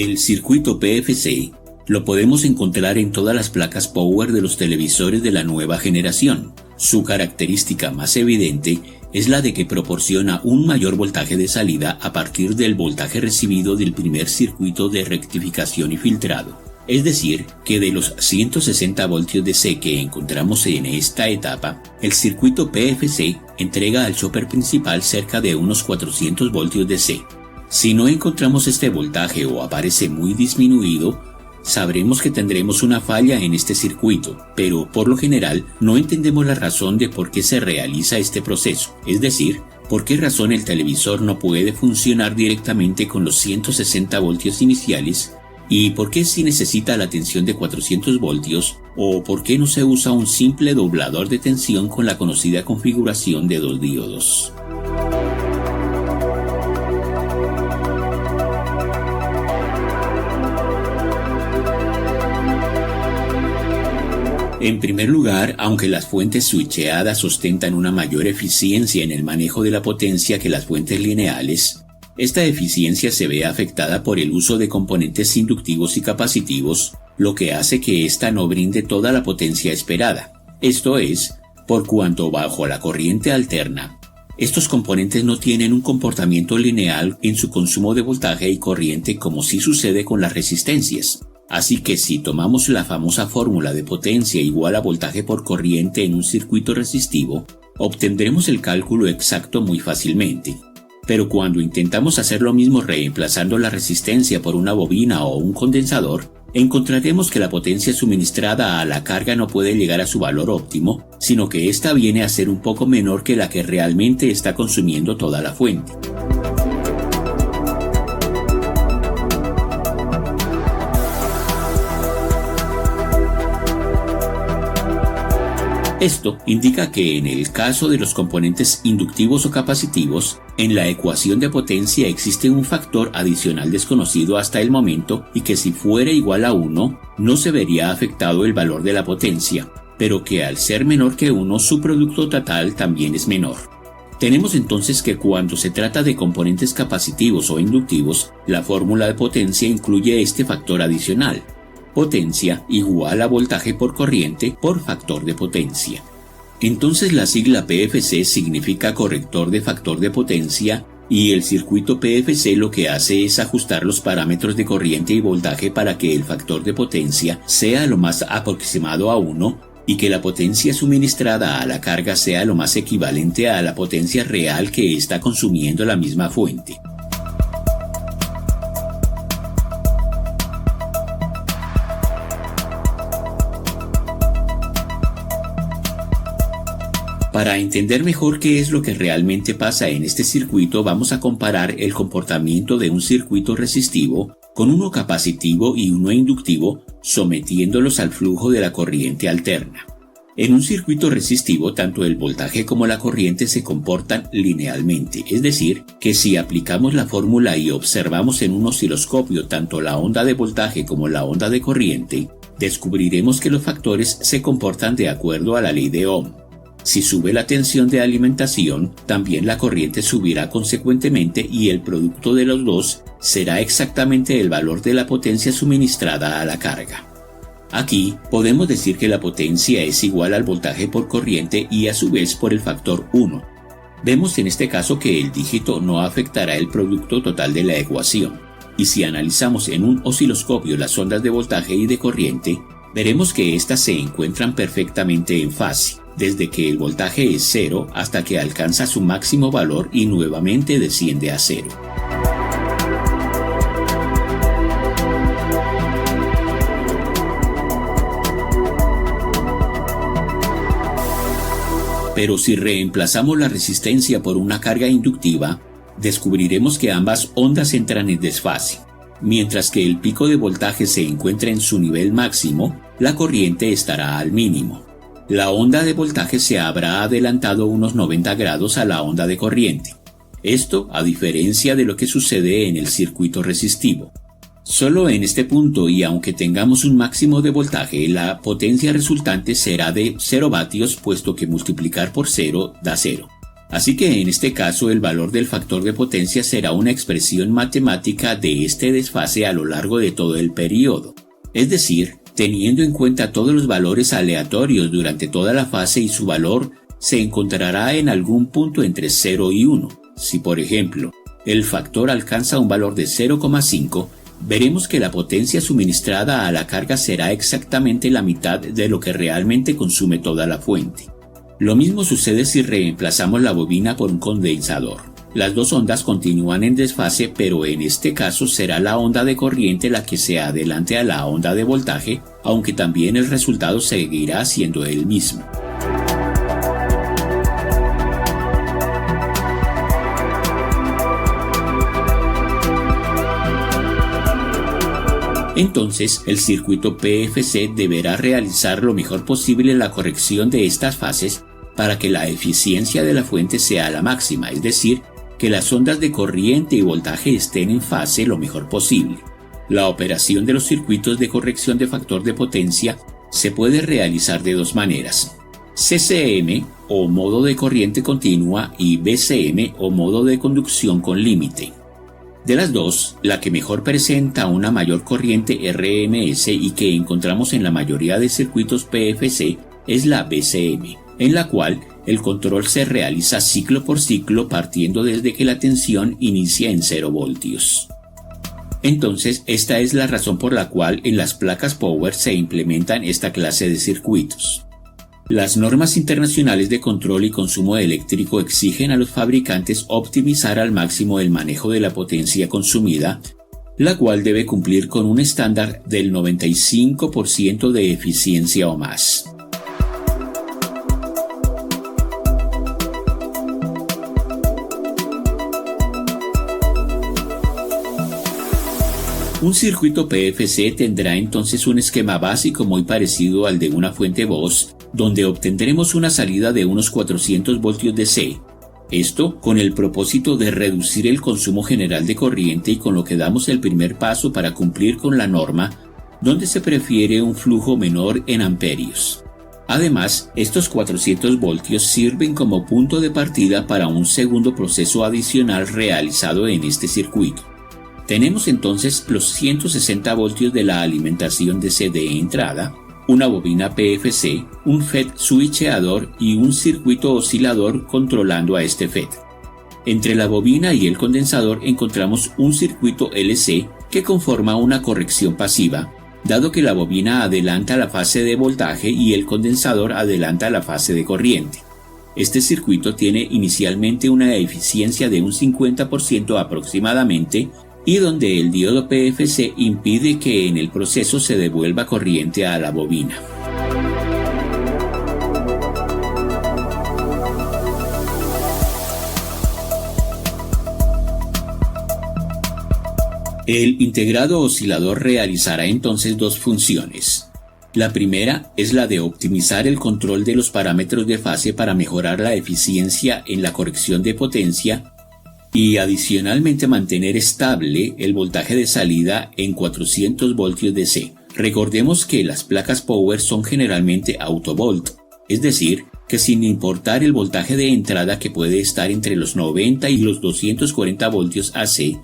El circuito PFC lo podemos encontrar en todas las placas Power de los televisores de la nueva generación. Su característica más evidente es la de que proporciona un mayor voltaje de salida a partir del voltaje recibido del primer circuito de rectificación y filtrado. Es decir, que de los 160 voltios DC que encontramos en esta etapa, el circuito PFC entrega al chopper principal cerca de unos 400 voltios DC. Si no encontramos este voltaje o aparece muy disminuido, sabremos que tendremos una falla en este circuito, pero por lo general no entendemos la razón de por qué se realiza este proceso, es decir, por qué razón el televisor no puede funcionar directamente con los 160 voltios iniciales y por qué si necesita la tensión de 400 voltios o por qué no se usa un simple doblador de tensión con la conocida configuración de 2 diodos. En primer lugar, aunque las fuentes switcheadas ostentan una mayor eficiencia en el manejo de la potencia que las fuentes lineales, esta eficiencia se ve afectada por el uso de componentes inductivos y capacitivos, lo que hace que ésta no brinde toda la potencia esperada. Esto es, por cuanto bajo la corriente alterna, estos componentes no tienen un comportamiento lineal en su consumo de voltaje y corriente como sí sucede con las resistencias. Así que si tomamos la famosa fórmula de potencia igual a voltaje por corriente en un circuito resistivo, obtendremos el cálculo exacto muy fácilmente. Pero cuando intentamos hacer lo mismo reemplazando la resistencia por una bobina o un condensador, encontraremos que la potencia suministrada a la carga no puede llegar a su valor óptimo, sino que ésta viene a ser un poco menor que la que realmente está consumiendo toda la fuente. Esto indica que en el caso de los componentes inductivos o capacitivos, en la ecuación de potencia existe un factor adicional desconocido hasta el momento y que si fuera igual a 1, no se vería afectado el valor de la potencia, pero que al ser menor que 1, su producto total también es menor. Tenemos entonces que cuando se trata de componentes capacitivos o inductivos, la fórmula de potencia incluye este factor adicional. Potencia igual a voltaje por corriente por factor de potencia. Entonces la sigla PFC significa corrector de factor de potencia y el circuito PFC lo que hace es ajustar los parámetros de corriente y voltaje para que el factor de potencia sea lo más aproximado a 1 y que la potencia suministrada a la carga sea lo más equivalente a la potencia real que está consumiendo la misma fuente. Para entender mejor qué es lo que realmente pasa en este circuito, vamos a comparar el comportamiento de un circuito resistivo con uno capacitivo y uno inductivo, sometiéndolos al flujo de la corriente alterna. En un circuito resistivo, tanto el voltaje como la corriente se comportan linealmente, es decir, que si aplicamos la fórmula y observamos en un osciloscopio tanto la onda de voltaje como la onda de corriente, descubriremos que los factores se comportan de acuerdo a la ley de Ohm. Si sube la tensión de alimentación, también la corriente subirá consecuentemente y el producto de los dos será exactamente el valor de la potencia suministrada a la carga. Aquí podemos decir que la potencia es igual al voltaje por corriente y a su vez por el factor 1. Vemos en este caso que el dígito no afectará el producto total de la ecuación. Y si analizamos en un osciloscopio las ondas de voltaje y de corriente, veremos que éstas se encuentran perfectamente en fase, desde que el voltaje es 0 hasta que alcanza su máximo valor y nuevamente desciende a 0. Pero si reemplazamos la resistencia por una carga inductiva, descubriremos que ambas ondas entran en desfase. Mientras que el pico de voltaje se encuentra en su nivel máximo, la corriente estará al mínimo. La onda de voltaje se habrá adelantado unos 90 grados a la onda de corriente. Esto a diferencia de lo que sucede en el circuito resistivo. Solo en este punto y aunque tengamos un máximo de voltaje, la potencia resultante será de 0 vatios puesto que multiplicar por 0 da 0. Así que en este caso el valor del factor de potencia será una expresión matemática de este desfase a lo largo de todo el periodo. Es decir, teniendo en cuenta todos los valores aleatorios durante toda la fase y su valor se encontrará en algún punto entre 0 y 1. Si por ejemplo, el factor alcanza un valor de 0,5, veremos que la potencia suministrada a la carga será exactamente la mitad de lo que realmente consume toda la fuente. Lo mismo sucede si reemplazamos la bobina por un condensador. Las dos ondas continúan en desfase, pero en este caso será la onda de corriente la que se adelante a la onda de voltaje, aunque también el resultado seguirá siendo el mismo. Entonces, el circuito PFC deberá realizar lo mejor posible la corrección de estas fases para que la eficiencia de la fuente sea la máxima, es decir, que las ondas de corriente y voltaje estén en fase lo mejor posible. La operación de los circuitos de corrección de factor de potencia se puede realizar de dos maneras: CCM o modo de corriente continua y BCM o modo de conducción con límite. De las dos, la que mejor presenta una mayor corriente RMS y que encontramos en la mayoría de circuitos PFC es la BCM, en la cual el control se realiza ciclo por ciclo partiendo desde que la tensión inicia en 0 voltios. Entonces, esta es la razón por la cual en las placas Power se implementan esta clase de circuitos. Las normas internacionales de control y consumo eléctrico exigen a los fabricantes optimizar al máximo el manejo de la potencia consumida, la cual debe cumplir con un estándar del 95% de eficiencia o más. Un circuito PFC tendrá entonces un esquema básico muy parecido al de una fuente Bosch, donde obtendremos una salida de unos 400 voltios DC. Esto con el propósito de reducir el consumo general de corriente y con lo que damos el primer paso para cumplir con la norma, donde se prefiere un flujo menor en amperios. Además, estos 400 voltios sirven como punto de partida para un segundo proceso adicional realizado en este circuito. Tenemos entonces los 160 voltios de la alimentación DC de entrada, una bobina PFC, un FET switcheador y un circuito oscilador controlando a este FET. Entre la bobina y el condensador encontramos un circuito LC que conforma una corrección pasiva, dado que la bobina adelanta la fase de voltaje y el condensador adelanta la fase de corriente. Este circuito tiene inicialmente una eficiencia de un 50% aproximadamente, y donde el diodo PFC impide que en el proceso se devuelva corriente a la bobina. El integrado oscilador realizará entonces dos funciones. La primera es la de optimizar el control de los parámetros de fase para mejorar la eficiencia en la corrección de potencia y adicionalmente mantener estable el voltaje de salida en 400 voltios DC. Recordemos que las placas Power son generalmente autovolt, es decir, que sin importar el voltaje de entrada que puede estar entre los 90 y los 240 voltios AC,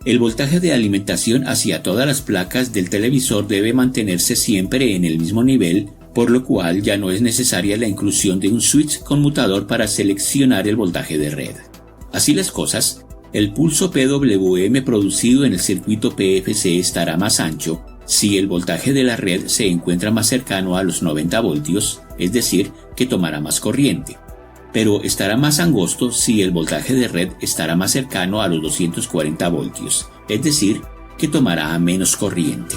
el voltaje de alimentación hacia todas las placas del televisor debe mantenerse siempre en el mismo nivel, por lo cual ya no es necesaria la inclusión de un switch conmutador para seleccionar el voltaje de red. Así las cosas, el pulso PWM producido en el circuito PFC estará más ancho si el voltaje de la red se encuentra más cercano a los 90 voltios, es decir, que tomará más corriente, pero estará más angosto si el voltaje de red estará más cercano a los 240 voltios, es decir, que tomará menos corriente.